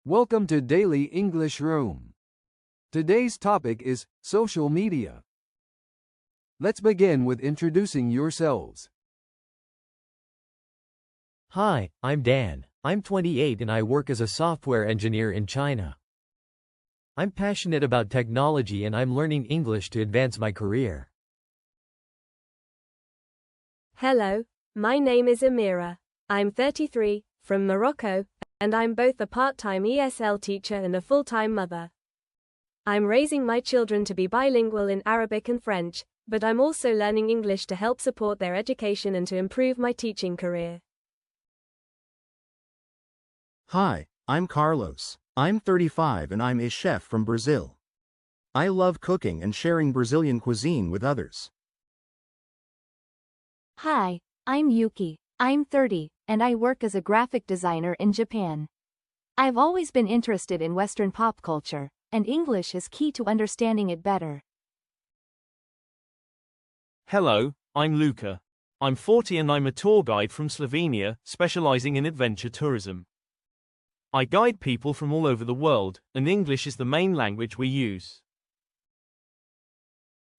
Welcome to Daily English Room. Today's topic is social media. Let's begin with introducing yourselves. Hi, I'm Dan. I'm 28 and I work as a software engineer in China. I'm passionate about technology and I'm learning English to advance my career. Hello, my name is Amira. I'm 33, from Morocco, and I'm both a part-time ESL teacher and a full-time mother. I'm raising my children to be bilingual in Arabic and French, but I'm also learning English to help support their education and to improve my teaching career. Hi, I'm Carlos. I'm 35 and I'm a chef from Brazil. I love cooking and sharing Brazilian cuisine with others. Hi, I'm Yuki. I'm 30, and I work as a graphic designer in Japan. I've always been interested in Western pop culture, and English is key to understanding it better. Hello, I'm Luca. I'm 40 and I'm a tour guide from Slovenia, specializing in adventure tourism. I guide people from all over the world, and English is the main language we use.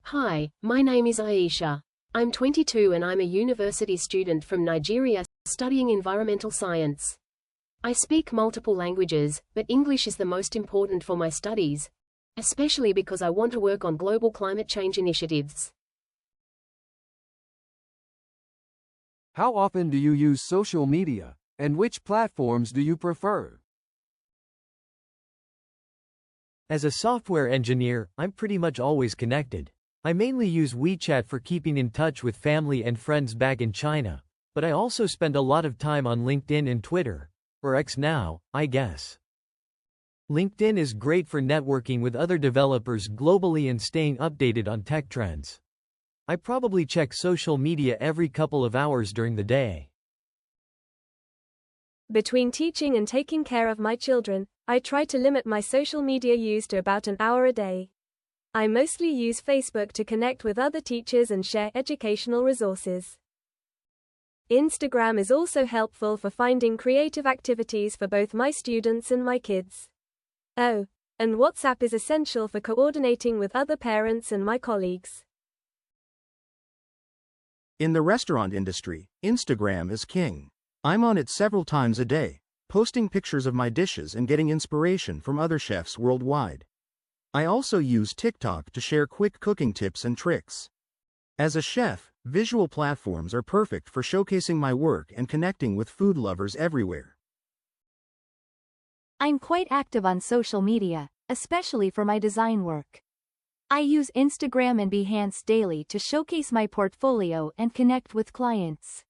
Hi, my name is Aisha. I'm 22 and I'm a university student from Nigeria, studying environmental science. I speak multiple languages, but English is the most important for my studies, especially because I want to work on global climate change initiatives. How often do you use social media, and which platforms do you prefer? As a software engineer, I'm pretty much always connected. I mainly use WeChat for keeping in touch with family and friends back in China, but I also spend a lot of time on LinkedIn and Twitter, or X now, I guess. LinkedIn is great for networking with other developers globally and staying updated on tech trends. I probably check social media every couple of hours during the day. Between teaching and taking care of my children, I try to limit my social media use to about an hour a day. I mostly use Facebook to connect with other teachers and share educational resources. Instagram is also helpful for finding creative activities for both my students and my kids. Oh, and WhatsApp is essential for coordinating with other parents and my colleagues. In the restaurant industry, Instagram is king. I'm on it several times a day, posting pictures of my dishes and getting inspiration from other chefs worldwide. I also use TikTok to share quick cooking tips and tricks. As a chef, visual platforms are perfect for showcasing my work and connecting with food lovers everywhere. I'm quite active on social media, especially for my design work. I use Instagram and Behance daily to showcase my portfolio and connect with clients.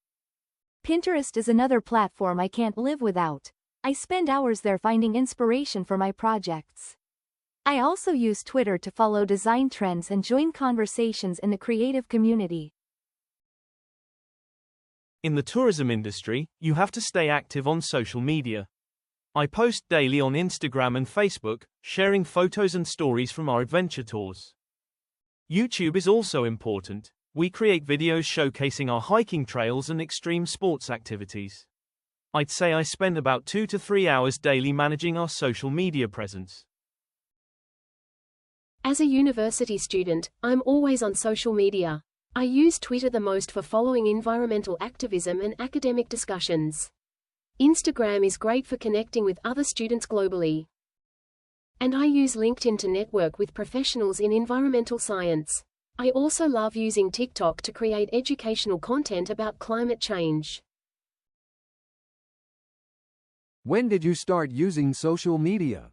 Pinterest is another platform I can't live without. I spend hours there finding inspiration for my projects. I also use Twitter to follow design trends and join conversations in the creative community. In the tourism industry, you have to stay active on social media. I post daily on Instagram and Facebook, sharing photos and stories from our adventure tours. YouTube is also important. We create videos showcasing our hiking trails and extreme sports activities. I'd say I spend about 2 to 3 hours daily managing our social media presence. As a university student, I'm always on social media. I use Twitter the most for following environmental activism and academic discussions. Instagram is great for connecting with other students globally. And I use LinkedIn to network with professionals in environmental science. I also love using TikTok to create educational content about climate change. When did you start using social media?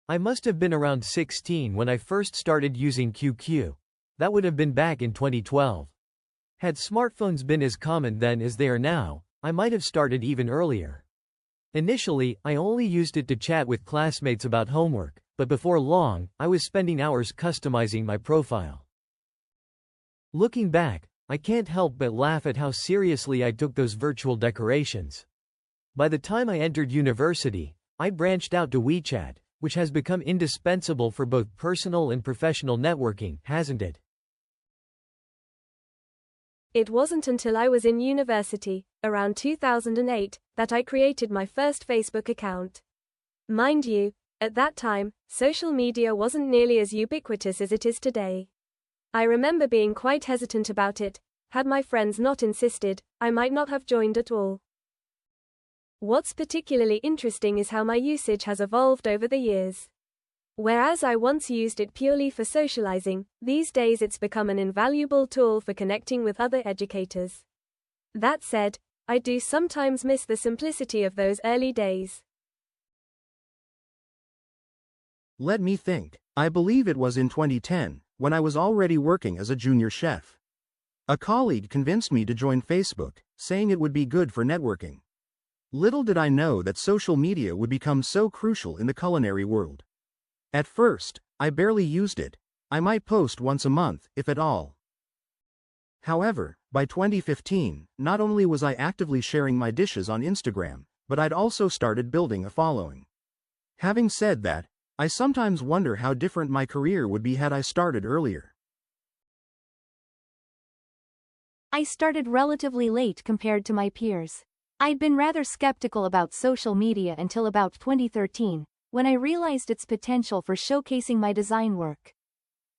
I must have been around 16 when I first started using QQ. That would have been back in 2012. Had smartphones been as common then as they are now, I might have started even earlier. Initially, I only used it to chat with classmates about homework, but before long, I was spending hours customizing my profile. Looking back, I can't help but laugh at how seriously I took those virtual decorations. By the time I entered university, I branched out to WeChat, which has become indispensable for both personal and professional networking, hasn't it? It wasn't until I was in university, around 2008, that I created my first Facebook account. Mind you, at that time, social media wasn't nearly as ubiquitous as it is today. I remember being quite hesitant about it. Had my friends not insisted, I might not have joined at all. What's particularly interesting is how my usage has evolved over the years. Whereas I once used it purely for socializing, these days it's become an invaluable tool for connecting with other educators. That said, I do sometimes miss the simplicity of those early days. Let me think. I believe it was in 2010, when I was already working as a junior chef. A colleague convinced me to join Facebook, saying it would be good for networking. Little did I know that social media would become so crucial in the culinary world. At first, I barely used it. I might post once a month, if at all. However, by 2015, not only was I actively sharing my dishes on Instagram, but I'd also started building a following. Having said that, I sometimes wonder how different my career would be had I started earlier. I started relatively late compared to my peers. I'd been rather skeptical about social media until about 2013, when I realized its potential for showcasing my design work.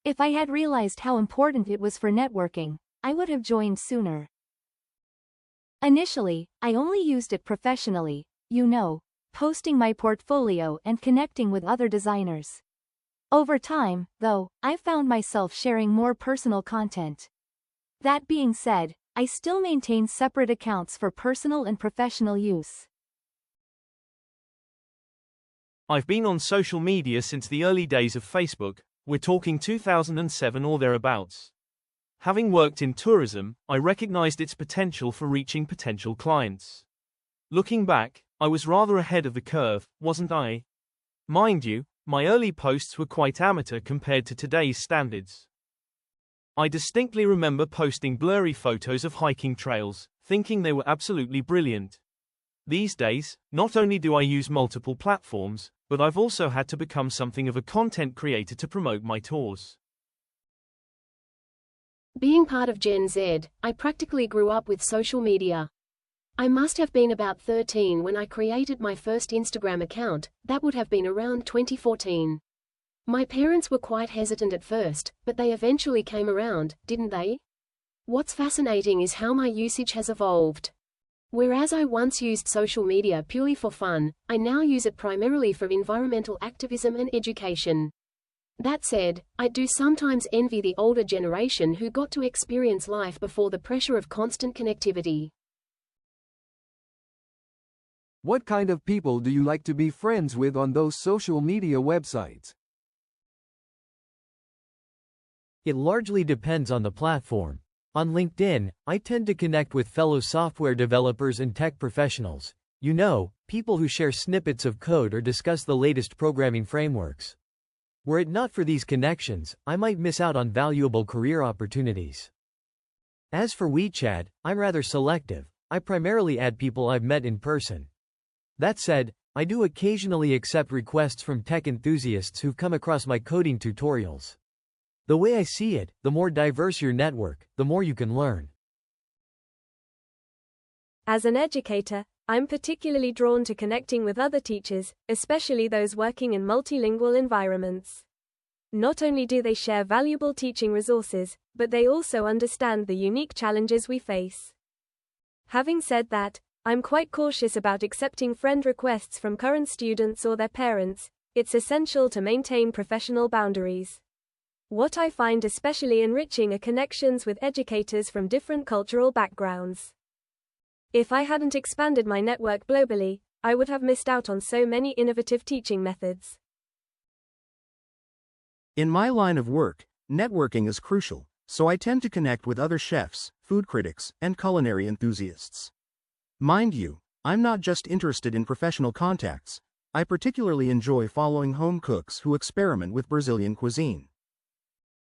If I had realized how important it was for networking, I would have joined sooner. Initially, I only used it professionally, posting my portfolio and connecting with other designers. Over time, though, I found myself sharing more personal content. That being said, I still maintain separate accounts for personal and professional use. I've been on social media since the early days of Facebook, we're talking 2007 or thereabouts. Having worked in tourism, I recognized its potential for reaching potential clients. Looking back, I was rather ahead of the curve, wasn't I? Mind you, my early posts were quite amateur compared to today's standards. I distinctly remember posting blurry photos of hiking trails, thinking they were absolutely brilliant. These days, not only do I use multiple platforms, but I've also had to become something of a content creator to promote my tours. Being part of Gen Z, I practically grew up with social media. I must have been about 13 when I created my first Instagram account. That would have been around 2014. My parents were quite hesitant at first, but they eventually came around, didn't they? What's fascinating is how my usage has evolved. Whereas I once used social media purely for fun, I now use it primarily for environmental activism and education. That said, I do sometimes envy the older generation who got to experience life before the pressure of constant connectivity. What kind of people do you like to be friends with on those social media websites? It largely depends on the platform. On LinkedIn, I tend to connect with fellow software developers and tech professionals. People who share snippets of code or discuss the latest programming frameworks. Were it not for these connections, I might miss out on valuable career opportunities. As for WeChat, I'm rather selective. I primarily add people I've met in person. That said, I do occasionally accept requests from tech enthusiasts who've come across my coding tutorials. The way I see it, the more diverse your network, the more you can learn. As an educator, I'm particularly drawn to connecting with other teachers, especially those working in multilingual environments. Not only do they share valuable teaching resources, but they also understand the unique challenges we face. Having said that, I'm quite cautious about accepting friend requests from current students or their parents. It's essential to maintain professional boundaries. What I find especially enriching are connections with educators from different cultural backgrounds. If I hadn't expanded my network globally, I would have missed out on so many innovative teaching methods. In my line of work, networking is crucial, so I tend to connect with other chefs, food critics, and culinary enthusiasts. Mind you, I'm not just interested in professional contacts. I particularly enjoy following home cooks who experiment with Brazilian cuisine.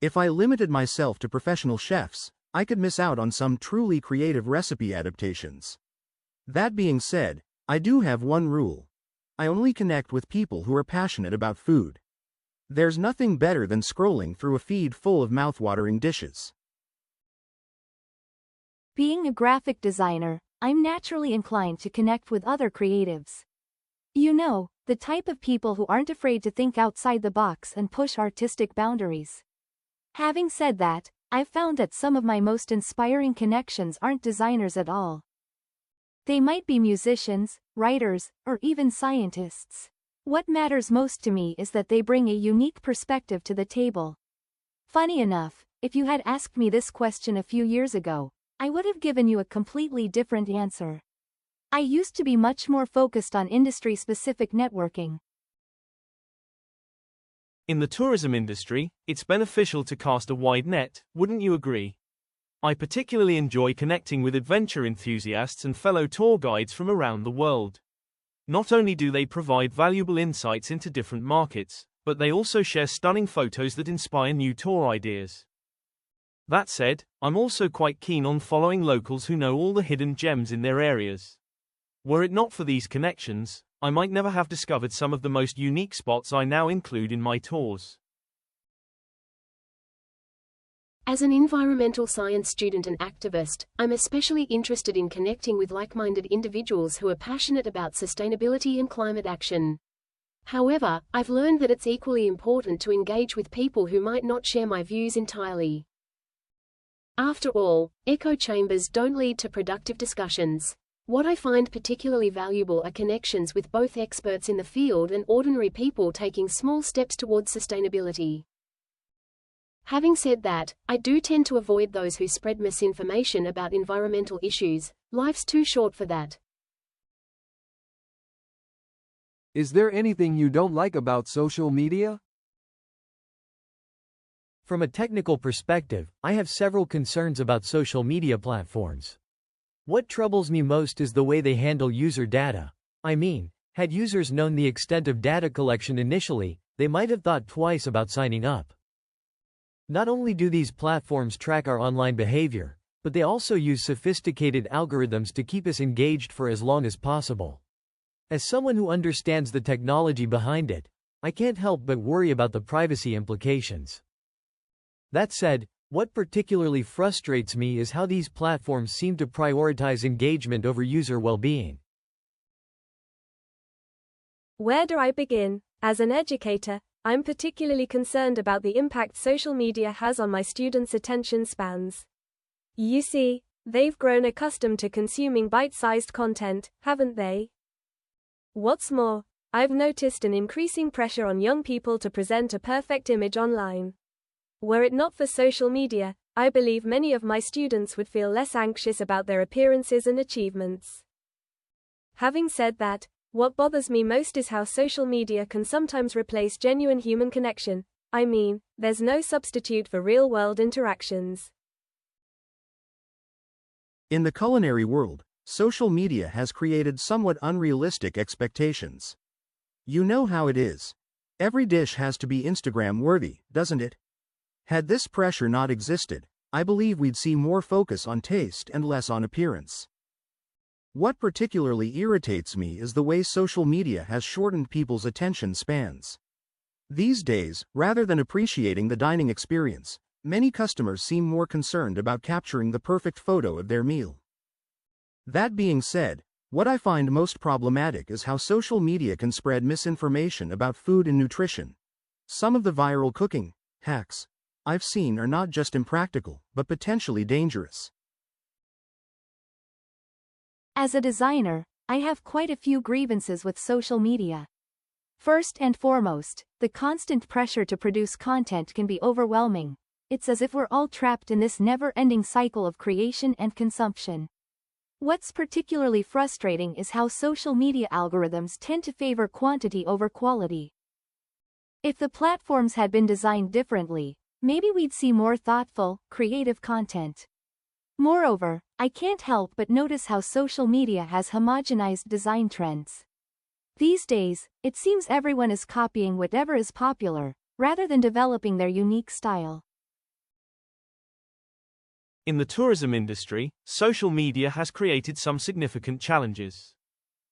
If I limited myself to professional chefs, I could miss out on some truly creative recipe adaptations. That being said, I do have one rule. I only connect with people who are passionate about food. There's nothing better than scrolling through a feed full of mouthwatering dishes. Being a graphic designer, I'm naturally inclined to connect with other creatives. You know, the type of people who aren't afraid to think outside the box and push artistic boundaries. Having said that, I've found that some of my most inspiring connections aren't designers at all. They might be musicians, writers, or even scientists. What matters most to me is that they bring a unique perspective to the table. Funny enough, if you had asked me this question a few years ago, I would have given you a completely different answer. I used to be much more focused on industry-specific networking. In the tourism industry, it's beneficial to cast a wide net, wouldn't you agree? I particularly enjoy connecting with adventure enthusiasts and fellow tour guides from around the world. Not only do they provide valuable insights into different markets, but they also share stunning photos that inspire new tour ideas. That said, I'm also quite keen on following locals who know all the hidden gems in their areas. Were it not for these connections, I might never have discovered some of the most unique spots I now include in my tours. As an environmental science student and activist, I'm especially interested in connecting with like-minded individuals who are passionate about sustainability and climate action. However, I've learned that it's equally important to engage with people who might not share my views entirely. After all, echo chambers don't lead to productive discussions. What I find particularly valuable are connections with both experts in the field and ordinary people taking small steps towards sustainability. Having said that, I do tend to avoid those who spread misinformation about environmental issues. Life's too short for that. Is there anything you don't like about social media? From a technical perspective, I have several concerns about social media platforms. What troubles me most is the way they handle user data. I mean, had users known the extent of data collection initially, they might have thought twice about signing up. Not only do these platforms track our online behavior, but they also use sophisticated algorithms to keep us engaged for as long as possible. As someone who understands the technology behind it, I can't help but worry about the privacy implications. That said, what particularly frustrates me is how these platforms seem to prioritize engagement over user well-being. Where do I begin? As an educator, I'm particularly concerned about the impact social media has on my students' attention spans. You see, they've grown accustomed to consuming bite-sized content, haven't they? What's more, I've noticed an increasing pressure on young people to present a perfect image online. Were it not for social media, I believe many of my students would feel less anxious about their appearances and achievements. Having said that, what bothers me most is how social media can sometimes replace genuine human connection. I mean, there's no substitute for real-world interactions. In the culinary world, social media has created somewhat unrealistic expectations. You know how it is. Every dish has to be Instagram-worthy, doesn't it? Had this pressure not existed, I believe we'd see more focus on taste and less on appearance. What particularly irritates me is the way social media has shortened people's attention spans. These days, rather than appreciating the dining experience, many customers seem more concerned about capturing the perfect photo of their meal. That being said, what I find most problematic is how social media can spread misinformation about food and nutrition. Some of the viral cooking hacks I've seen are not just impractical, but potentially dangerous. As a designer, I have quite a few grievances with social media. First and foremost, the constant pressure to produce content can be overwhelming. It's as if we're all trapped in this never-ending cycle of creation and consumption. What's particularly frustrating is how social media algorithms tend to favor quantity over quality. If the platforms had been designed differently, maybe we'd see more thoughtful, creative content. Moreover, I can't help but notice how social media has homogenized design trends. These days, it seems everyone is copying whatever is popular, rather than developing their unique style. In the tourism industry, social media has created some significant challenges.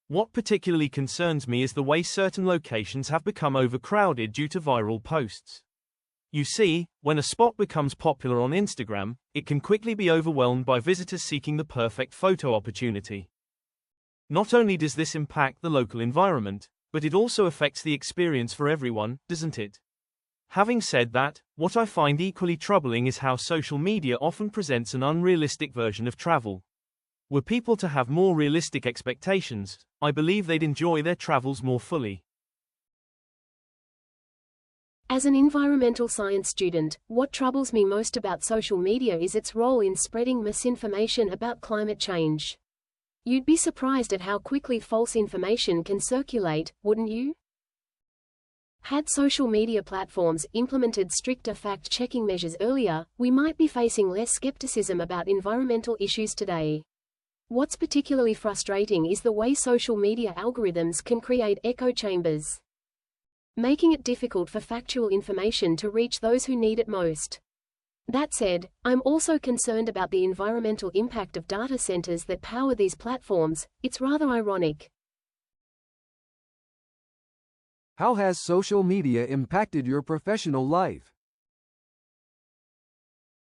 What particularly concerns me is the way certain locations have become overcrowded due to viral posts. You see, when a spot becomes popular on Instagram, it can quickly be overwhelmed by visitors seeking the perfect photo opportunity. Not only does this impact the local environment, but it also affects the experience for everyone, doesn't it? Having said that, what I find equally troubling is how social media often presents an unrealistic version of travel. Were people to have more realistic expectations, I believe they'd enjoy their travels more fully. As an environmental science student, what troubles me most about social media is its role in spreading misinformation about climate change. You'd be surprised at how quickly false information can circulate, wouldn't you? Had social media platforms implemented stricter fact-checking measures earlier, we might be facing less skepticism about environmental issues today. What's particularly frustrating is the way social media algorithms can create echo chambers, making it difficult for factual information to reach those who need it most. That said, I'm also concerned about the environmental impact of data centers that power these platforms. It's rather ironic. How has social media impacted your professional life?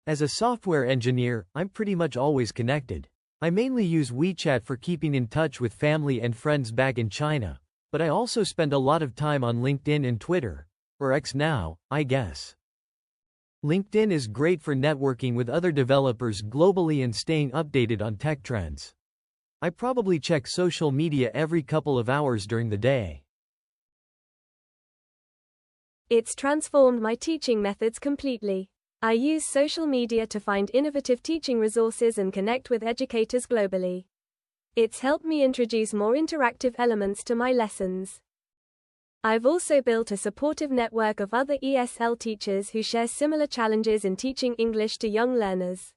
As a software engineer, I'm pretty much always connected. I mainly use WeChat for keeping in touch with family and friends back in China, but I also spend a lot of time on LinkedIn and Twitter, or X now, I guess. LinkedIn is great for networking with other developers globally and staying updated on tech trends. I probably check social media every couple of hours during the day. It's transformed my teaching methods completely. I use social media to find innovative teaching resources and connect with educators globally. It's helped me introduce more interactive elements to my lessons. I've also built a supportive network of other ESL teachers who share similar challenges in teaching English to young learners.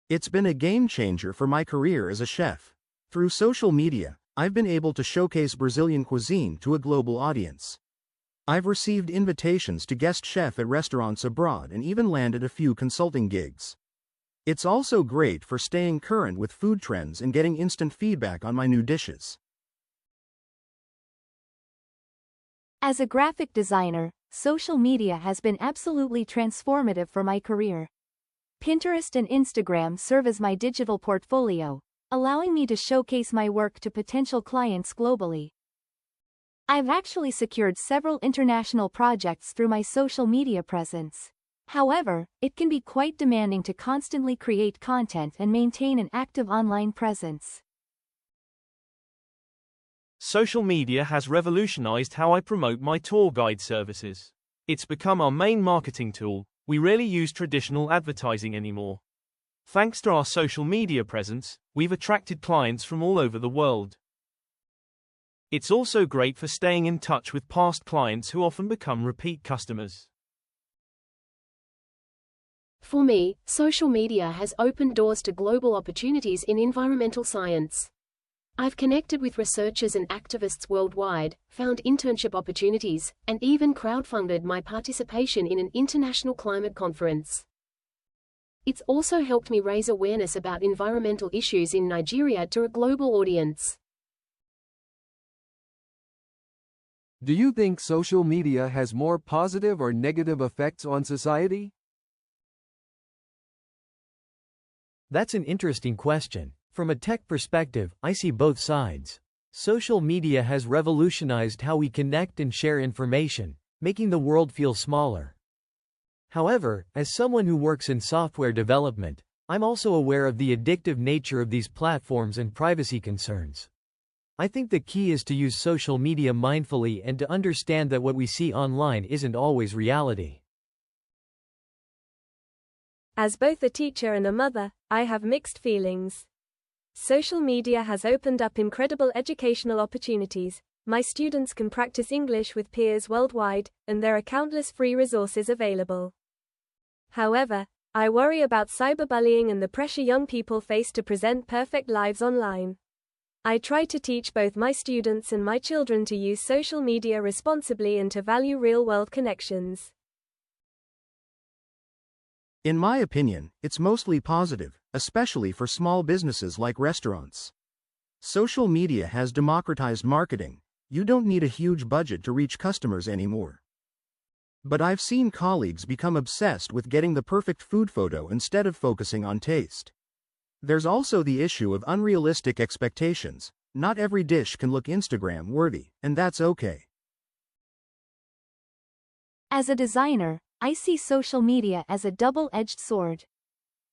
It's been a game changer for my career as a chef. Through social media, I've been able to showcase Brazilian cuisine to a global audience. I've received invitations to guest chef at restaurants abroad and even landed a few consulting gigs. It's also great for staying current with food trends and getting instant feedback on my new dishes. As a graphic designer, social media has been absolutely transformative for my career. Pinterest and Instagram serve as my digital portfolio, allowing me to showcase my work to potential clients globally. I've actually secured several international projects through my social media presence. However, it can be quite demanding to constantly create content and maintain an active online presence. Social media has revolutionized how I promote my tour guide services. It's become our main marketing tool. We rarely use traditional advertising anymore. Thanks to our social media presence, we've attracted clients from all over the world. It's also great for staying in touch with past clients who often become repeat customers. For me, social media has opened doors to global opportunities in environmental science. I've connected with researchers and activists worldwide, found internship opportunities, and even crowdfunded my participation in an international climate conference. It's also helped me raise awareness about environmental issues in Nigeria to a global audience. Do you think social media has more positive or negative effects on society? That's an interesting question. From a tech perspective, I see both sides. Social media has revolutionized how we connect and share information, making the world feel smaller. However, as someone who works in software development, I'm also aware of the addictive nature of these platforms and privacy concerns. I think the key is to use social media mindfully and to understand that what we see online isn't always reality. As both a teacher and a mother, I have mixed feelings. Social media has opened up incredible educational opportunities. My students can practice English with peers worldwide, and there are countless free resources available. However, I worry about cyberbullying and the pressure young people face to present perfect lives online. I try to teach both my students and my children to use social media responsibly and to value real-world connections. In my opinion, it's mostly positive, especially for small businesses like restaurants. Social media has democratized marketing. You don't need a huge budget to reach customers anymore. But I've seen colleagues become obsessed with getting the perfect food photo instead of focusing on taste. There's also the issue of unrealistic expectations. Not every dish can look Instagram-worthy, and that's okay. As a designer, I see social media as a double-edged sword.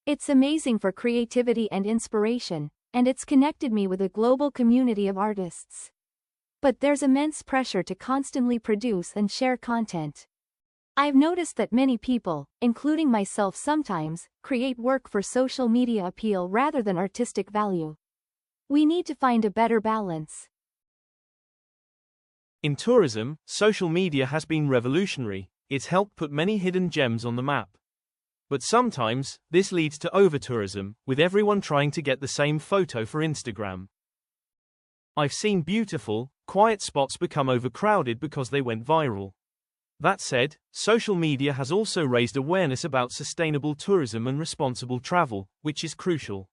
It's amazing for creativity and inspiration, and it's connected me with a global community of artists. But there's immense pressure to constantly produce and share content. I've noticed that many people, including myself sometimes, create work for social media appeal rather than artistic value. We need to find a better balance. In tourism, social media has been revolutionary. It's helped put many hidden gems on the map. But sometimes, this leads to over-tourism, with everyone trying to get the same photo for Instagram. I've seen beautiful, quiet spots become overcrowded because they went viral. That said, social media has also raised awareness about sustainable tourism and responsible travel, which is crucial.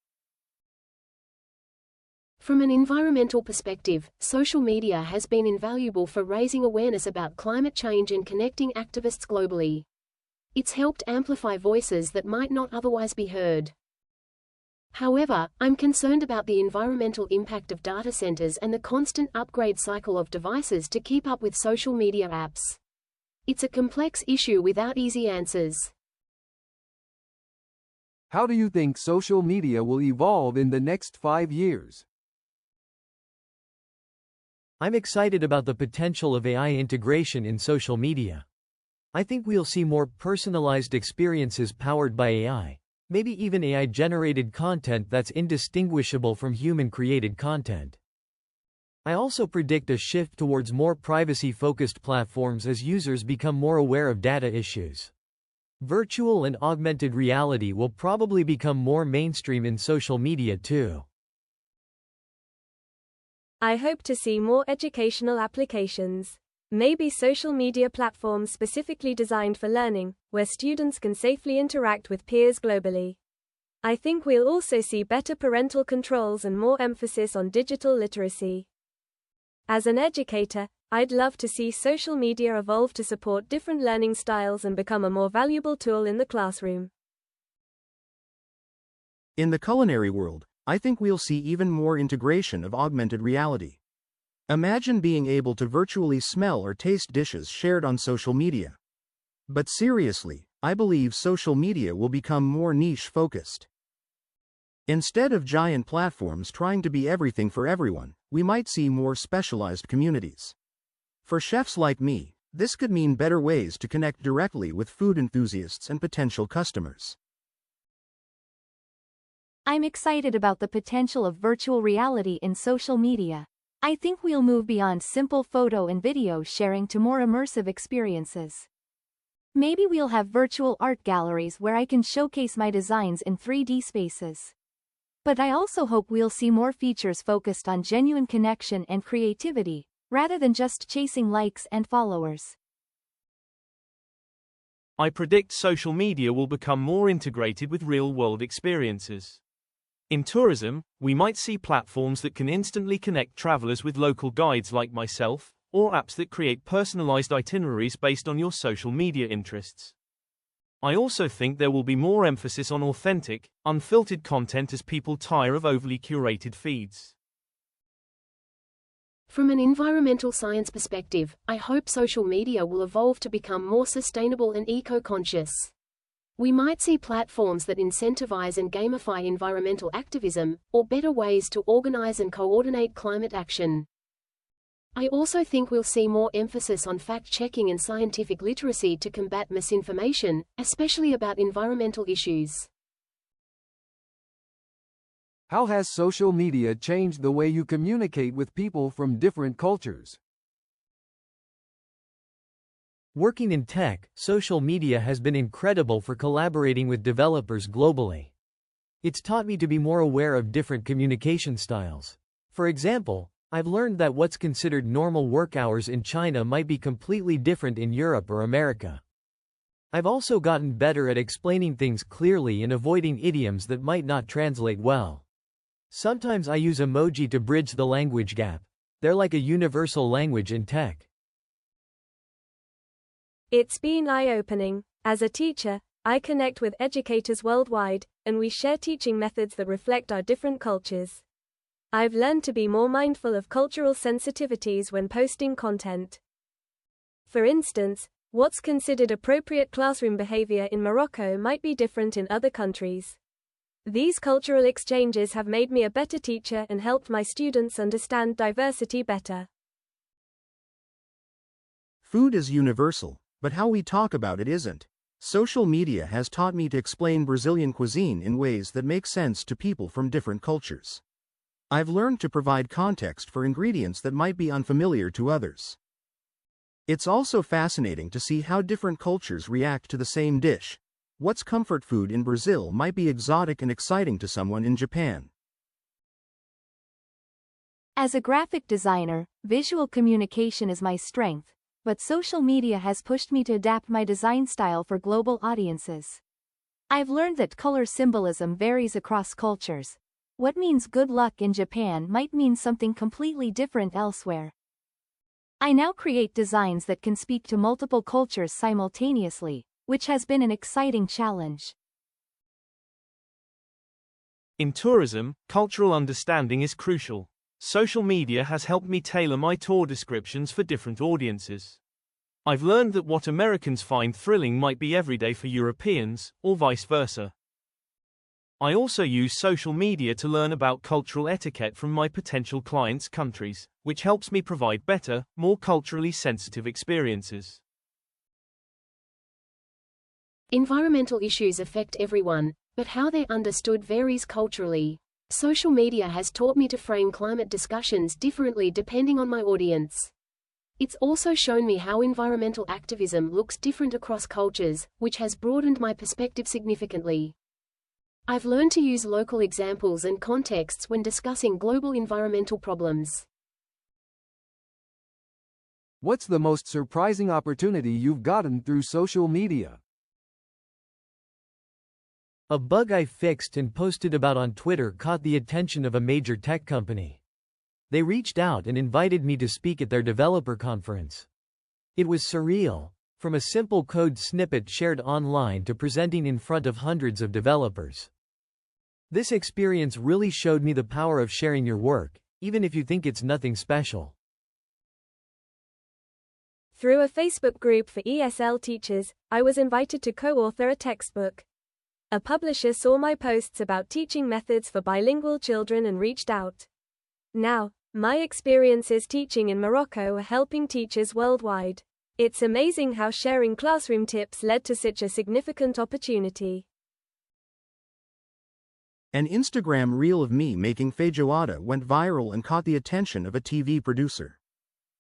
From an environmental perspective, social media has been invaluable for raising awareness about climate change and connecting activists globally. It's helped amplify voices that might not otherwise be heard. However, I'm concerned about the environmental impact of data centers and the constant upgrade cycle of devices to keep up with social media apps. It's a complex issue without easy answers. How do you think social media will evolve in the next 5 years? I'm excited about the potential of AI integration in social media. I think we'll see more personalized experiences powered by AI, maybe even AI-generated content that's indistinguishable from human-created content. I also predict a shift towards more privacy-focused platforms as users become more aware of data issues. Virtual and augmented reality will probably become more mainstream in social media too. I hope to see more educational applications. Maybe social media platforms specifically designed for learning, where students can safely interact with peers globally. I think we'll also see better parental controls and more emphasis on digital literacy. As an educator, I'd love to see social media evolve to support different learning styles and become a more valuable tool in the classroom. In the culinary world, I think we'll see even more integration of augmented reality. Imagine being able to virtually smell or taste dishes shared on social media. But seriously, I believe social media will become more niche-focused. Instead of giant platforms trying to be everything for everyone, we might see more specialized communities. For chefs like me, this could mean better ways to connect directly with food enthusiasts and potential customers. I'm excited about the potential of virtual reality in social media. I think we'll move beyond simple photo and video sharing to more immersive experiences. Maybe we'll have virtual art galleries where I can showcase my designs in 3D spaces. But I also hope we'll see more features focused on genuine connection and creativity, rather than just chasing likes and followers. I predict social media will become more integrated with real-world experiences. In tourism, we might see platforms that can instantly connect travelers with local guides like myself, or apps that create personalized itineraries based on your social media interests. I also think there will be more emphasis on authentic, unfiltered content as people tire of overly curated feeds. From an environmental science perspective, I hope social media will evolve to become more sustainable and eco-conscious. We might see platforms that incentivize and gamify environmental activism, or better ways to organize and coordinate climate action. I also think we'll see more emphasis on fact-checking and scientific literacy to combat misinformation, especially about environmental issues. How has social media changed the way you communicate with people from different cultures? Working in tech, social media has been incredible for collaborating with developers globally. It's taught me to be more aware of different communication styles. For example, I've learned that what's considered normal work hours in China might be completely different in Europe or America. I've also gotten better at explaining things clearly and avoiding idioms that might not translate well. Sometimes I use emoji to bridge the language gap. They're like a universal language in tech. It's been eye-opening. As a teacher, I connect with educators worldwide, and we share teaching methods that reflect our different cultures. I've learned to be more mindful of cultural sensitivities when posting content. For instance, what's considered appropriate classroom behavior in Morocco might be different in other countries. These cultural exchanges have made me a better teacher and helped my students understand diversity better. Food is universal, but how we talk about it isn't. Social media has taught me to explain Brazilian cuisine in ways that make sense to people from different cultures. I've learned to provide context for ingredients that might be unfamiliar to others. It's also fascinating to see how different cultures react to the same dish. What's comfort food in Brazil might be exotic and exciting to someone in Japan. As a graphic designer, visual communication is my strength, but social media has pushed me to adapt my design style for global audiences. I've learned that color symbolism varies across cultures. What means good luck in Japan might mean something completely different elsewhere. I now create designs that can speak to multiple cultures simultaneously, which has been an exciting challenge. In tourism, cultural understanding is crucial. Social media has helped me tailor my tour descriptions for different audiences. I've learned that what Americans find thrilling might be everyday for Europeans, or vice versa. I also use social media to learn about cultural etiquette from my potential clients' countries, which helps me provide better, more culturally sensitive experiences. Environmental issues affect everyone, but how they're understood varies culturally. Social media has taught me to frame climate discussions differently depending on my audience. It's also shown me how environmental activism looks different across cultures, which has broadened my perspective significantly. I've learned to use local examples and contexts when discussing global environmental problems. What's the most surprising opportunity you've gotten through social media? A bug I fixed and posted about on Twitter caught the attention of a major tech company. They reached out and invited me to speak at their developer conference. It was surreal, from a simple code snippet shared online to presenting in front of hundreds of developers. This experience really showed me the power of sharing your work, even if you think it's nothing special. Through a Facebook group for ESL teachers, I was invited to co-author a textbook. A publisher saw my posts about teaching methods for bilingual children and reached out. Now, my experiences teaching in Morocco are helping teachers worldwide. It's amazing how sharing classroom tips led to such a significant opportunity. An Instagram reel of me making feijoada went viral and caught the attention of a TV producer.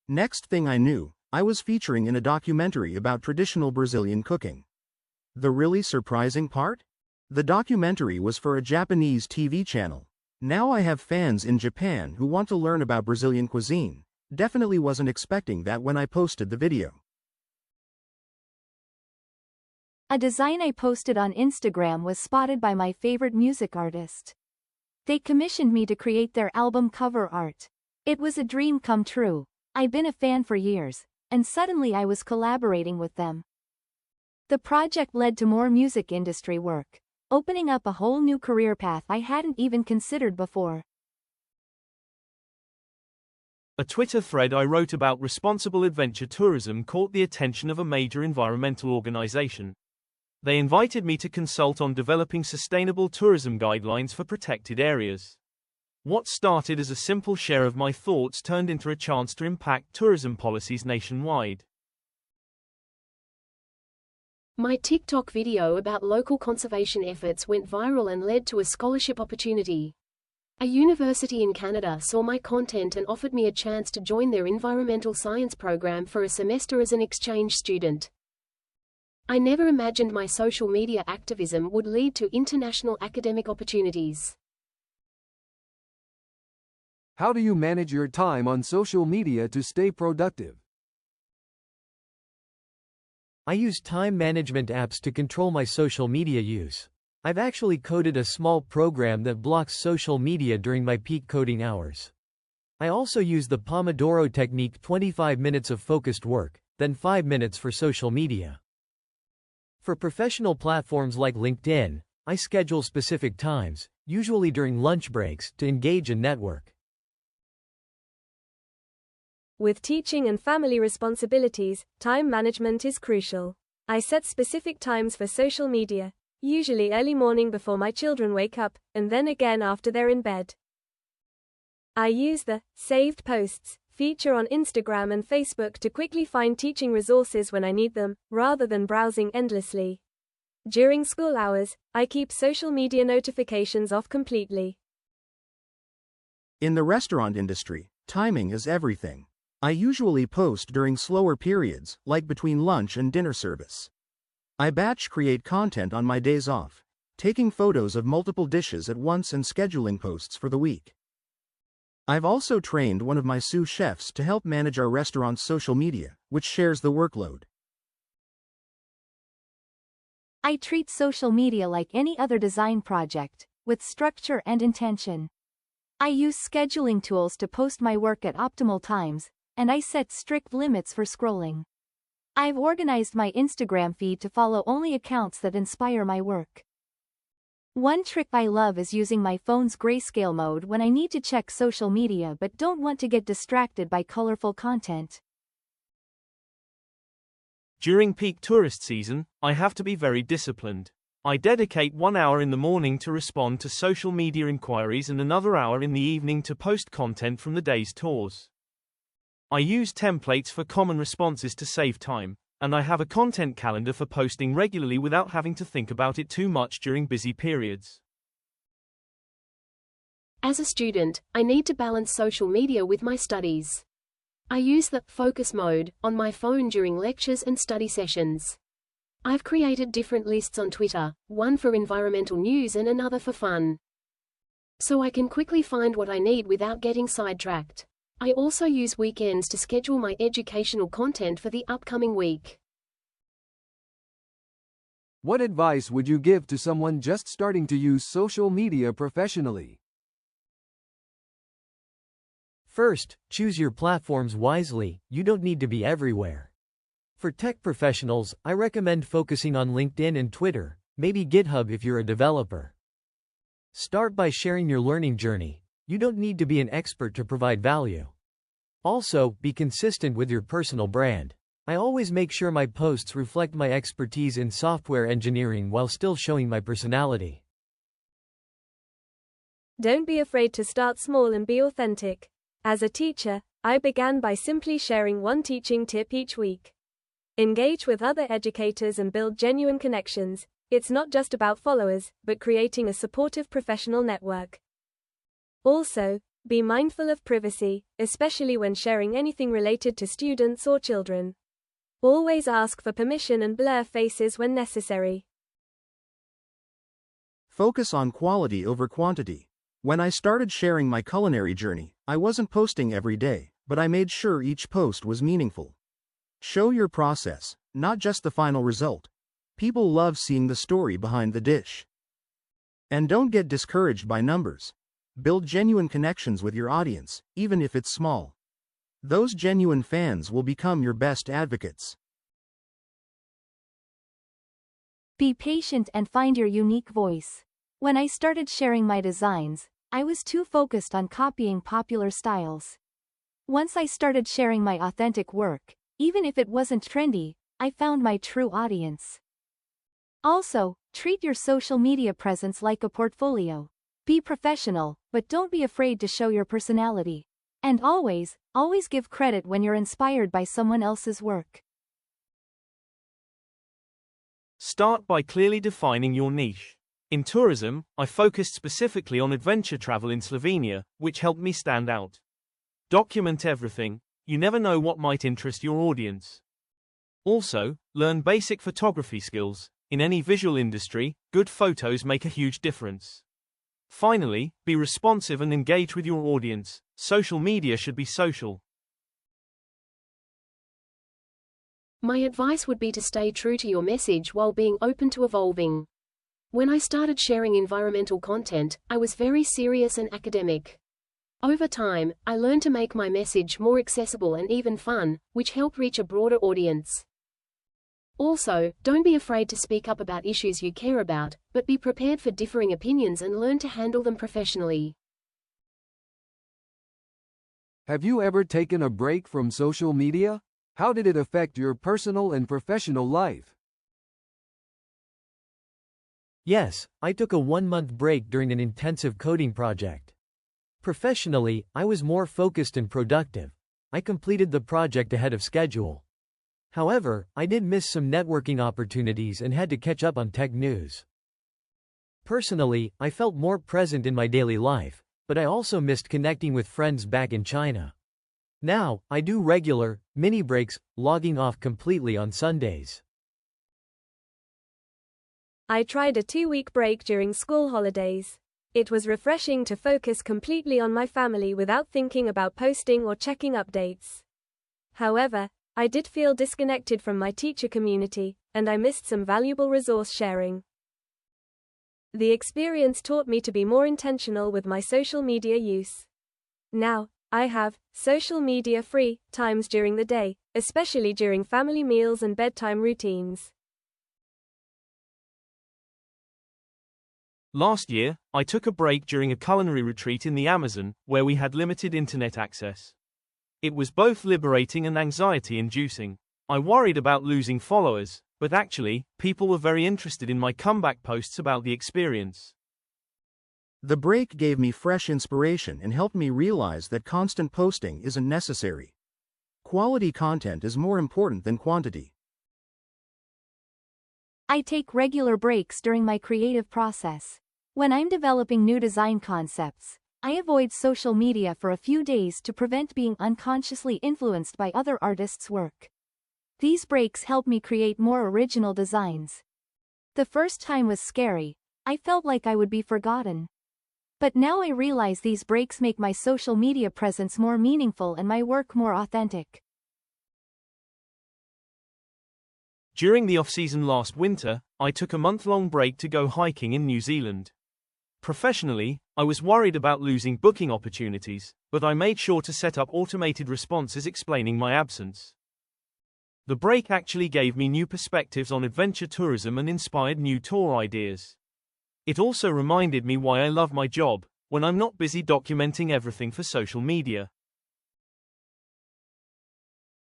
Next thing I knew, I was featuring in a documentary about traditional Brazilian cooking. The really surprising part? The documentary was for a Japanese TV channel. Now I have fans in Japan who want to learn about Brazilian cuisine. Definitely wasn't expecting that when I posted the video. A design I posted on Instagram was spotted by my favorite music artist. They commissioned me to create their album cover art. It was a dream come true. I'd been a fan for years, and suddenly I was collaborating with them. The project led to more music industry work, opening up a whole new career path I hadn't even considered before. A Twitter thread I wrote about responsible adventure tourism caught the attention of a major environmental organization. They invited me to consult on developing sustainable tourism guidelines for protected areas. What started as a simple share of my thoughts turned into a chance to impact tourism policies nationwide. My TikTok video about local conservation efforts went viral and led to a scholarship opportunity. A university in Canada saw my content and offered me a chance to join their environmental science program for a semester as an exchange student. I never imagined my social media activism would lead to international academic opportunities. How do you manage your time on social media to stay productive? I use time management apps to control my social media use. I've actually coded a small program that blocks social media during my peak coding hours. I also use the Pomodoro technique, 25 minutes of focused work, then 5 minutes for social media. For professional platforms like LinkedIn, I schedule specific times, usually during lunch breaks, to engage and network. With teaching and family responsibilities, time management is crucial. I set specific times for social media, usually early morning before my children wake up, and then again after they're in bed. I use the saved posts feature on Instagram and Facebook to quickly find teaching resources when I need them, rather than browsing endlessly. During school hours, I keep social media notifications off completely. In the restaurant industry, timing is everything. I usually post during slower periods, like between lunch and dinner service. I batch create content on my days off, taking photos of multiple dishes at once and scheduling posts for the week. I've also trained one of my sous chefs to help manage our restaurant's social media, which shares the workload. I treat social media like any other design project, with structure and intention. I use scheduling tools to post my work at optimal times, and I set strict limits for scrolling. I've organized my Instagram feed to follow only accounts that inspire my work. One trick I love is using my phone's grayscale mode when I need to check social media but don't want to get distracted by colorful content. During peak tourist season, I have to be very disciplined. I dedicate 1 hour in the morning to respond to social media inquiries and another hour in the evening to post content from the day's tours. I use templates for common responses to save time, and I have a content calendar for posting regularly without having to think about it too much during busy periods. As a student, I need to balance social media with my studies. I use the focus mode on my phone during lectures and study sessions. I've created different lists on Twitter, one for environmental news and another for fun, so I can quickly find what I need without getting sidetracked. I also use weekends to schedule my educational content for the upcoming week. What advice would you give to someone just starting to use social media professionally? First, choose your platforms wisely. You don't need to be everywhere. For tech professionals, I recommend focusing on LinkedIn and Twitter, maybe GitHub if you're a developer. Start by sharing your learning journey. You don't need to be an expert to provide value. Also, be consistent with your personal brand. I always make sure my posts reflect my expertise in software engineering while still showing my personality. Don't be afraid to start small and be authentic. As a teacher, I began by simply sharing one teaching tip each week. Engage with other educators and build genuine connections. It's not just about followers, but creating a supportive professional network. Also, be mindful of privacy, especially when sharing anything related to students or children. Always ask for permission and blur faces when necessary. Focus on quality over quantity. When I started sharing my culinary journey, I wasn't posting every day, but I made sure each post was meaningful. Show your process, not just the final result. People love seeing the story behind the dish. And don't get discouraged by numbers. Build genuine connections with your audience, even if it's small. Those genuine fans will become your best advocates. Be patient and find your unique voice. When I started sharing my designs, I was too focused on copying popular styles. Once I started sharing my authentic work, even if it wasn't trendy, I found my true audience. Also, treat your social media presence like a portfolio. Be professional, but don't be afraid to show your personality. And always give credit when you're inspired by someone else's work. Start by clearly defining your niche. In tourism, I focused specifically on adventure travel in Slovenia, which helped me stand out. Document everything. You never know what might interest your audience. Also, learn basic photography skills. In any visual industry, good photos make a huge difference. Finally, be responsive and engage with your audience. Social media should be social. My advice would be to stay true to your message while being open to evolving. When I started sharing environmental content, I was very serious and academic. Over time, I learned to make my message more accessible and even fun, which helped reach a broader audience. Also, don't be afraid to speak up about issues you care about, but be prepared for differing opinions and learn to handle them professionally. Have you ever taken a break from social media? How did it affect your personal and professional life? Yes, I took a 1-month break during an intensive coding project. Professionally, I was more focused and productive. I completed the project ahead of schedule. However, I did miss some networking opportunities and had to catch up on tech news. Personally, I felt more present in my daily life, but I also missed connecting with friends back in China. Now, I do regular, mini breaks, logging off completely on Sundays. I tried a 2-week break during school holidays. It was refreshing to focus completely on my family without thinking about posting or checking updates. However, I did feel disconnected from my teacher community, and I missed some valuable resource sharing. The experience taught me to be more intentional with my social media use. Now, I have social media free times during the day, especially during family meals and bedtime routines. Last year, I took a break during a culinary retreat in the Amazon, where we had limited internet access. It was both liberating and anxiety-inducing. I worried about losing followers, but actually, people were very interested in my comeback posts about the experience. The break gave me fresh inspiration and helped me realize that constant posting isn't necessary. Quality content is more important than quantity. I take regular breaks during my creative process. When I'm developing new design concepts, I avoid social media for a few days to prevent being unconsciously influenced by other artists' work. These breaks help me create more original designs. The first time was scary. I felt like I would be forgotten. But now I realize these breaks make my social media presence more meaningful and my work more authentic. During the off-season last winter, I took a month-long break to go hiking in New Zealand. Professionally, I was worried about losing booking opportunities, but I made sure to set up automated responses explaining my absence. The break actually gave me new perspectives on adventure tourism and inspired new tour ideas. It also reminded me why I love my job, when I'm not busy documenting everything for social media.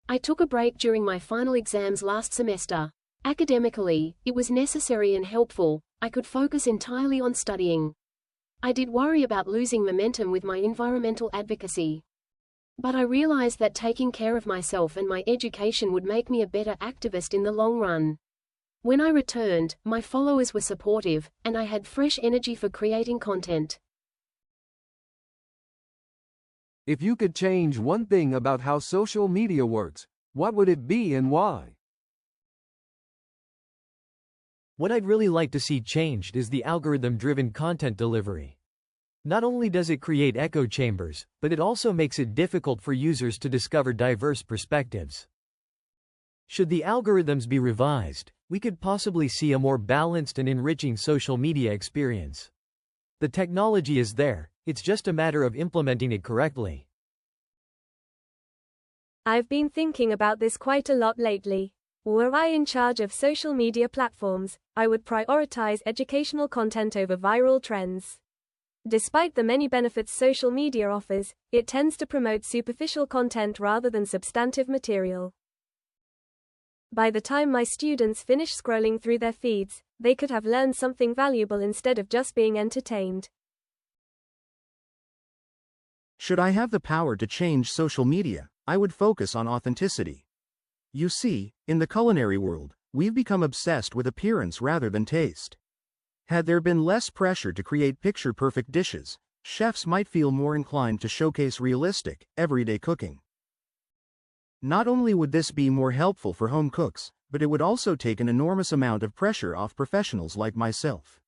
I took a break during my final exams last semester. Academically, it was necessary and helpful. I could focus entirely on studying. I did worry about losing momentum with my environmental advocacy. But I realized that taking care of myself and my education would make me a better activist in the long run. When I returned, my followers were supportive, and I had fresh energy for creating content. If you could change one thing about how social media works, what would it be and why? What I'd really like to see changed is the algorithm-driven content delivery. Not only does it create echo chambers, but it also makes it difficult for users to discover diverse perspectives. Should the algorithms be revised, we could possibly see a more balanced and enriching social media experience. The technology is there, it's just a matter of implementing it correctly. I've been thinking about this quite a lot lately. Were I in charge of social media platforms, I would prioritize educational content over viral trends. Despite the many benefits social media offers, it tends to promote superficial content rather than substantive material. By the time my students finish scrolling through their feeds, they could have learned something valuable instead of just being entertained. Should I have the power to change social media, I would focus on authenticity. You see, in the culinary world, we've become obsessed with appearance rather than taste. Had there been less pressure to create picture-perfect dishes, chefs might feel more inclined to showcase realistic, everyday cooking. Not only would this be more helpful for home cooks, but it would also take an enormous amount of pressure off professionals like myself.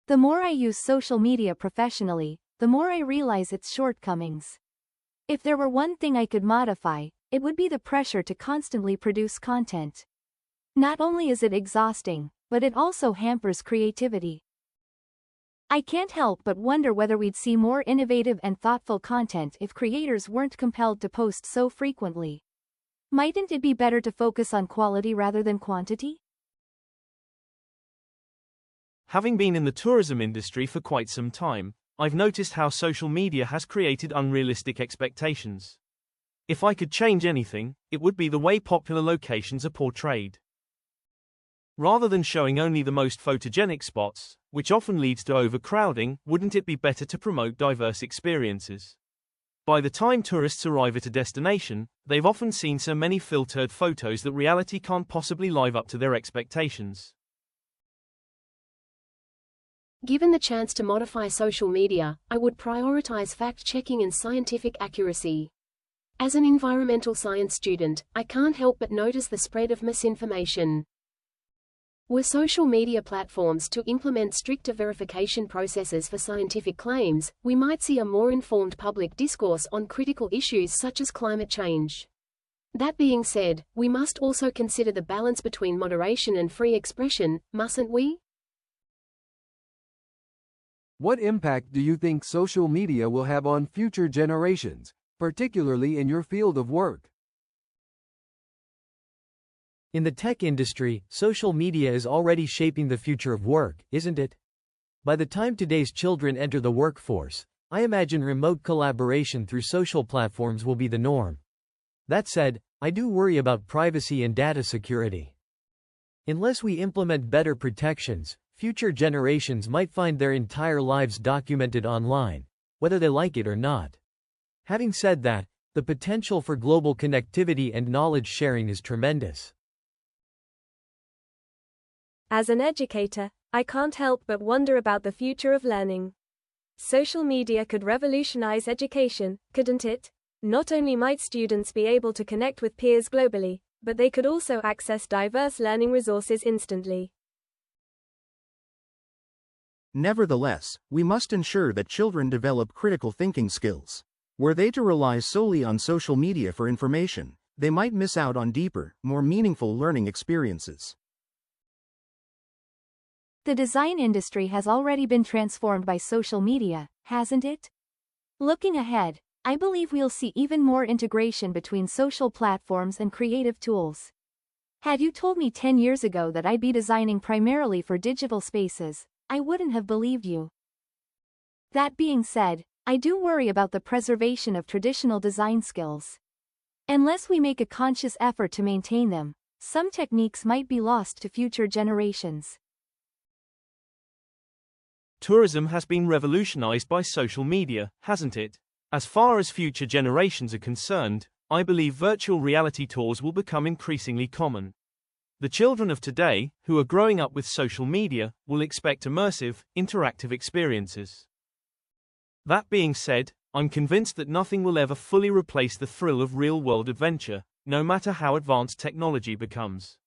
The more I use social media professionally, the more I realize its shortcomings. If there were one thing I could modify, it would be the pressure to constantly produce content. Not only is it exhausting, but it also hampers creativity. I can't help but wonder whether we'd see more innovative and thoughtful content if creators weren't compelled to post so frequently. Mightn't it be better to focus on quality rather than quantity? Having been in the tourism industry for quite some time, I've noticed how social media has created unrealistic expectations. If I could change anything, it would be the way popular locations are portrayed. Rather than showing only the most photogenic spots, which often leads to overcrowding, wouldn't it be better to promote diverse experiences? By the time tourists arrive at a destination, they've often seen so many filtered photos that reality can't possibly live up to their expectations. Given the chance to modify social media, I would prioritize fact-checking and scientific accuracy. As an environmental science student, I can't help but notice the spread of misinformation. Were social media platforms to implement stricter verification processes for scientific claims, we might see a more informed public discourse on critical issues such as climate change. That being said, we must also consider the balance between moderation and free expression, mustn't we? What impact do you think social media will have on future generations, particularly in your field of work? In the tech industry, social media is already shaping the future of work, isn't it? By the time today's children enter the workforce, I imagine remote collaboration through social platforms will be the norm. That said, I do worry about privacy and data security. Unless we implement better protections, future generations might find their entire lives documented online, whether they like it or not. Having said that, the potential for global connectivity and knowledge sharing is tremendous. As an educator, I can't help but wonder about the future of learning. Social media could revolutionize education, couldn't it? Not only might students be able to connect with peers globally, but they could also access diverse learning resources instantly. Nevertheless, we must ensure that children develop critical thinking skills. Were they to rely solely on social media for information, they might miss out on deeper, more meaningful learning experiences. The design industry has already been transformed by social media, hasn't it? Looking ahead, I believe we'll see even more integration between social platforms and creative tools. Had you told me 10 years ago that I'd be designing primarily for digital spaces, I wouldn't have believed you. That being said, I do worry about the preservation of traditional design skills. Unless we make a conscious effort to maintain them, some techniques might be lost to future generations. Tourism has been revolutionized by social media, hasn't it? As far as future generations are concerned, I believe virtual reality tours will become increasingly common. The children of today, who are growing up with social media, will expect immersive, interactive experiences. That being said, I'm convinced that nothing will ever fully replace the thrill of real-world adventure, no matter how advanced technology becomes.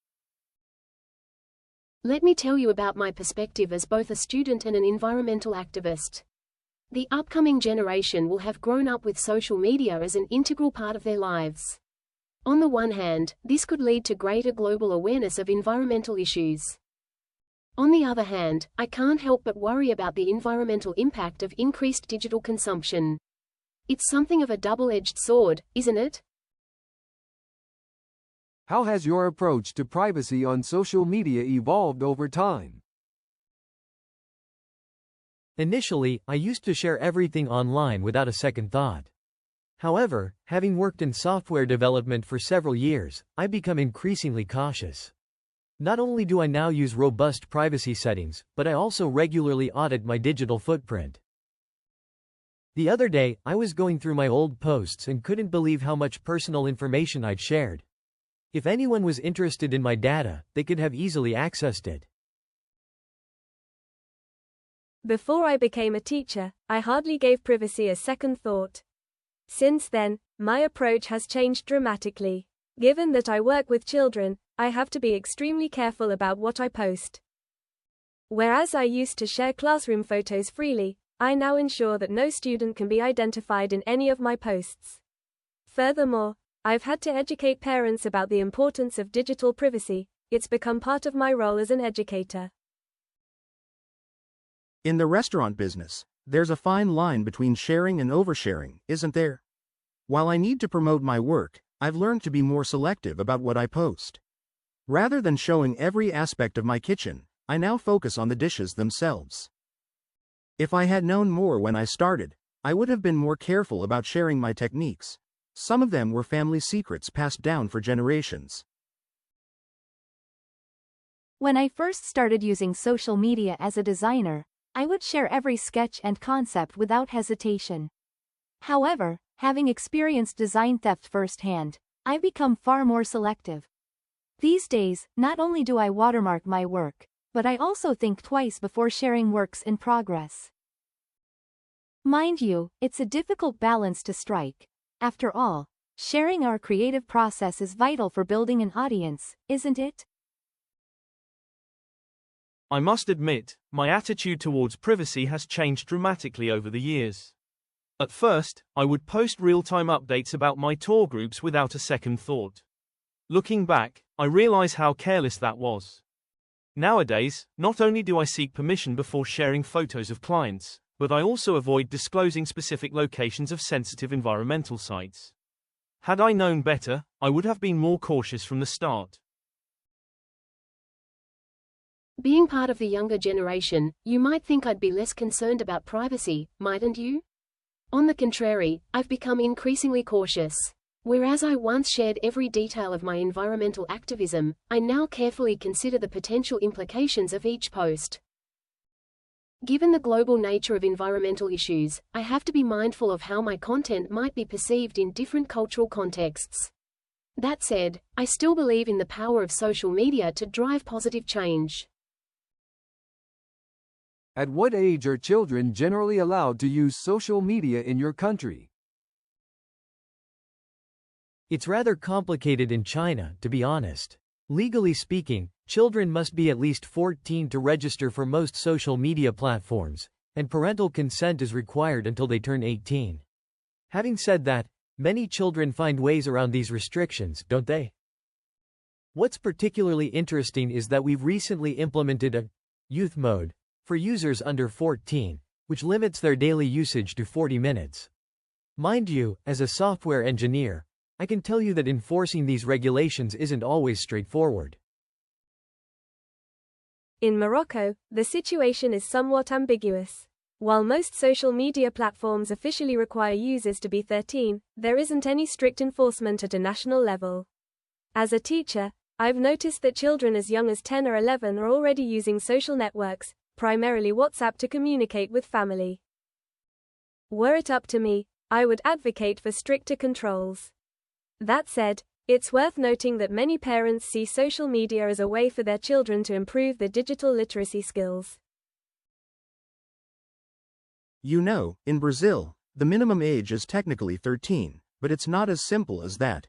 Let me tell you about my perspective as both a student and an environmental activist. The upcoming generation will have grown up with social media as an integral part of their lives. On the one hand, this could lead to greater global awareness of environmental issues. On the other hand, I can't help but worry about the environmental impact of increased digital consumption. It's something of a double-edged sword, isn't it? How has your approach to privacy on social media evolved over time? Initially, I used to share everything online without a second thought. However, having worked in software development for several years, I've become increasingly cautious. Not only do I now use robust privacy settings, but I also regularly audit my digital footprint. The other day, I was going through my old posts and couldn't believe how much personal information I'd shared. If anyone was interested in my data, they could have easily accessed it. Before I became a teacher, I hardly gave privacy a second thought. Since then, my approach has changed dramatically. Given that I work with children, I have to be extremely careful about what I post. Whereas I used to share classroom photos freely, I now ensure that no student can be identified in any of my posts. Furthermore, I've had to educate parents about the importance of digital privacy. It's become part of my role as an educator. In the restaurant business, there's a fine line between sharing and oversharing, isn't there? While I need to promote my work, I've learned to be more selective about what I post. Rather than showing every aspect of my kitchen, I now focus on the dishes themselves. If I had known more when I started, I would have been more careful about sharing my techniques. Some of them were family secrets passed down for generations. When I first started using social media as a designer, I would share every sketch and concept without hesitation. However, having experienced design theft firsthand, I've become far more selective. These days, not only do I watermark my work, but I also think twice before sharing works in progress. Mind you, it's a difficult balance to strike. After all, sharing our creative process is vital for building an audience, isn't it? I must admit, my attitude towards privacy has changed dramatically over the years. At first, I would post real-time updates about my tour groups without a second thought. Looking back, I realize how careless that was. Nowadays, not only do I seek permission before sharing photos of clients, but I also avoid disclosing specific locations of sensitive environmental sites. Had I known better, I would have been more cautious from the start. Being part of the younger generation, you might think I'd be less concerned about privacy, mightn't you? On the contrary, I've become increasingly cautious. Whereas I once shared every detail of my environmental activism, I now carefully consider the potential implications of each post. Given the global nature of environmental issues, I have to be mindful of how my content might be perceived in different cultural contexts. That said, I still believe in the power of social media to drive positive change. At what age are children generally allowed to use social media in your country? It's rather complicated in China, to be honest. Legally speaking, children must be at least 14 to register for most social media platforms, and parental consent is required until they turn 18. Having said that, many children find ways around these restrictions, don't they? What's particularly interesting is that we've recently implemented a youth mode for users under 14, which limits their daily usage to 40 minutes. Mind you, as a software engineer, I can tell you that enforcing these regulations isn't always straightforward. In Morocco, the situation is somewhat ambiguous. While most social media platforms officially require users to be 13, there isn't any strict enforcement at a national level. As a teacher, I've noticed that children as young as 10 or 11 are already using social networks, primarily WhatsApp, to communicate with family. Were it up to me, I would advocate for stricter controls. That said, it's worth noting that many parents see social media as a way for their children to improve their digital literacy skills. You know, in Brazil, the minimum age is technically 13, but it's not as simple as that.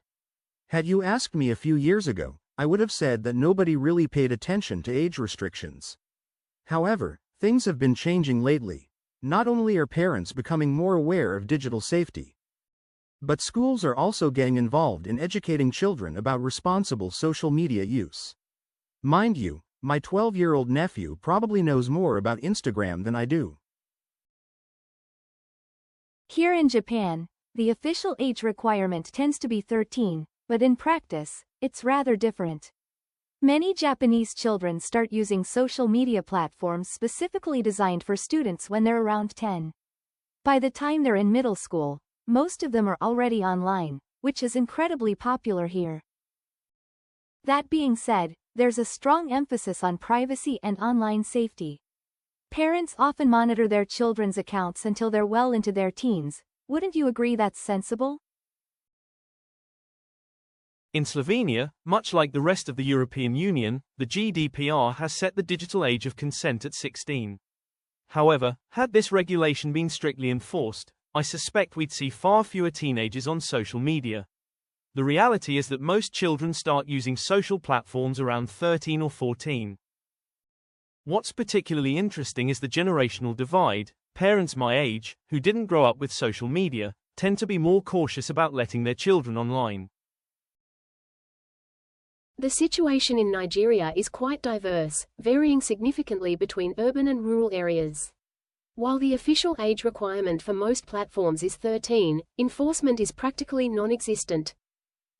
Had you asked me a few years ago, I would have said that nobody really paid attention to age restrictions. However, things have been changing lately. Not only are parents becoming more aware of digital safety, but schools are also getting involved in educating children about responsible social media use. Mind you, my 12-year-old nephew probably knows more about Instagram than I do. Here in Japan, the official age requirement tends to be 13, but in practice, it's rather different. Many Japanese children start using social media platforms specifically designed for students when they're around 10. By the time they're in middle school, most of them are already online, which is incredibly popular here. That being said, there's a strong emphasis on privacy and online safety. Parents often monitor their children's accounts until they're well into their teens. Wouldn't you agree that's sensible? In Slovenia, much like the rest of the European Union, the GDPR has set the digital age of consent at 16. However, had this regulation been strictly enforced, I suspect we'd see far fewer teenagers on social media. The reality is that most children start using social platforms around 13 or 14. What's particularly interesting is the generational divide. Parents my age, who didn't grow up with social media, tend to be more cautious about letting their children online. The situation in Nigeria is quite diverse, varying significantly between urban and rural areas. While the official age requirement for most platforms is 13, enforcement is practically non-existent.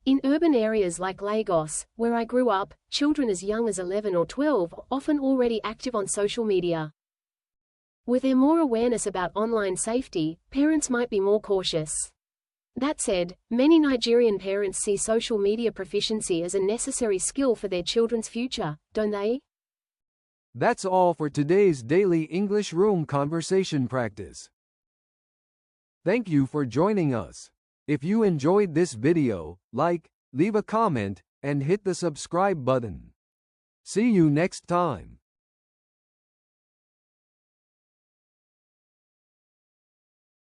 In urban areas like Lagos, where I grew up, children as young as 11 or 12 are often already active on social media. With there more awareness about online safety, parents might be more cautious. That said, many Nigerian parents see social media proficiency as a necessary skill for their children's future, don't they? That's all for today's daily English room conversation practice. Thank you for joining us. If you enjoyed this video, like, leave a comment, and hit the subscribe button. See you next time.